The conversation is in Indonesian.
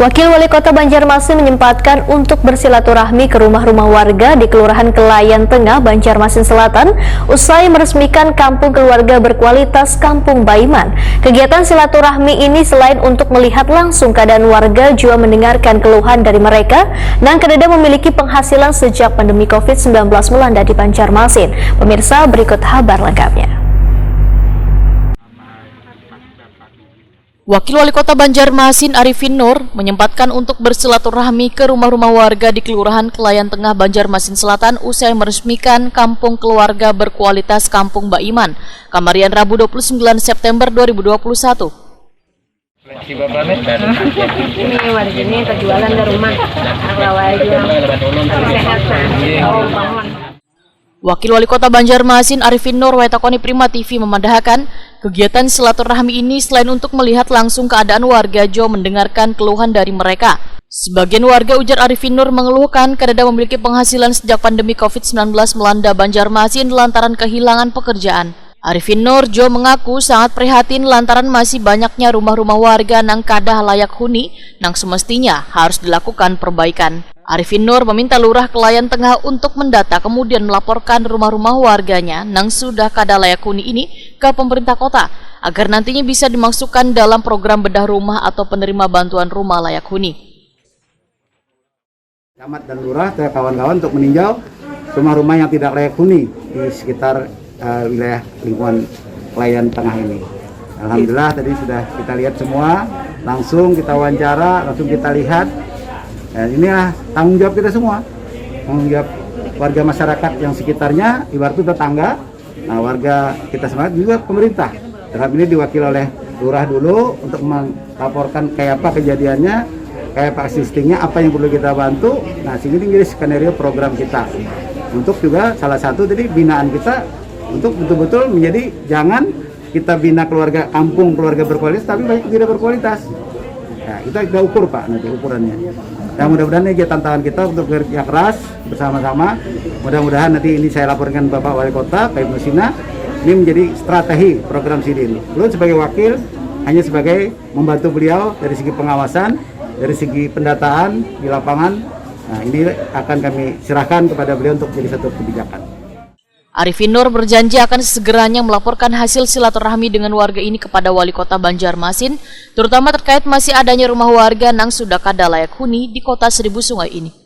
Wakil Wali Kota Banjarmasin menyempatkan untuk bersilaturahmi ke rumah-rumah warga di Kelurahan Kelayan Tengah, Banjarmasin Selatan, usai meresmikan Kampung Keluarga Berkualitas Kampung Baiman. Kegiatan silaturahmi ini selain untuk melihat langsung keadaan warga, juga mendengarkan keluhan dari mereka yang kededa memiliki penghasilan sejak pandemi COVID-19 melanda di Banjarmasin. Pemirsa, berikut kabar lengkapnya. Wakil Wali Kota Banjarmasin Arifin Nur menyempatkan untuk bersilaturahmi ke rumah-rumah warga di Kelurahan Kelayan Tengah, Banjarmasin Selatan usai meresmikan Kampung Keluarga Berkualitas Kampung Baiman, Kamarian Rabu 29 September 2021. Ini warga ini kejualan dari rumah, Wakil Wali Kota Banjarmasin Arifin Nur Wetakoni Prima TV memandahkan kegiatan silaturahmi ini selain untuk melihat langsung keadaan warga, juga mendengarkan keluhan dari mereka. Sebagian warga, ujar Arifin Nur, mengeluhkan kededa memiliki penghasilan sejak pandemi COVID-19 melanda Banjarmasin lantaran kehilangan pekerjaan. Arifin Nur juga mengaku sangat prihatin lantaran masih banyaknya rumah-rumah warga nang kadah layak huni nang semestinya harus dilakukan perbaikan. Arifin Nur meminta Lurah Kelayan Tengah untuk mendata kemudian melaporkan rumah-rumah warganya nang sudah kada layak huni ini ke pemerintah kota agar nantinya bisa dimasukkan dalam program bedah rumah atau penerima bantuan rumah layak huni. Camat dan Lurah dan kawan-kawan untuk meninjau rumah-rumah yang tidak layak huni di sekitar wilayah lingkungan Kelayan Tengah ini. Alhamdulillah tadi sudah kita lihat semua, langsung kita wawancara, langsung kita lihat. Inilah tanggung jawab kita semua, tanggung jawab warga masyarakat yang sekitarnya, ibarat itu tetangga, warga kita semua juga pemerintah. Dalam ini diwakili oleh Lurah dulu untuk melaporkan kayak apa kejadiannya, kayak apa existingnya, apa yang perlu kita bantu. Nah, sini skenario program kita. Untuk juga salah satu tadi binaan kita untuk betul-betul menjadi jangan kita bina keluarga kampung keluarga berkualitas tapi banyak tidak berkualitas. Nah, kita ukur Pak nanti ukurannya. Dan mudah-mudahan ini tantangan kita untuk bekerja keras bersama-sama. Mudah-mudahan nanti ini saya laporkan Bapak Wali Kota Pak Ibnu Sina, ini menjadi strategi program SIDIN. Belum sebagai wakil, hanya sebagai membantu beliau dari segi pengawasan, dari segi pendataan di lapangan. Nah, ini akan kami serahkan kepada beliau untuk jadi satu kebijakan. Arifin Nur berjanji akan segeranya melaporkan hasil silaturahmi dengan warga ini kepada Wali Kota Banjarmasin, terutama terkait masih adanya rumah warga nang sudah kada layak huni di Kota Seribu Sungai ini.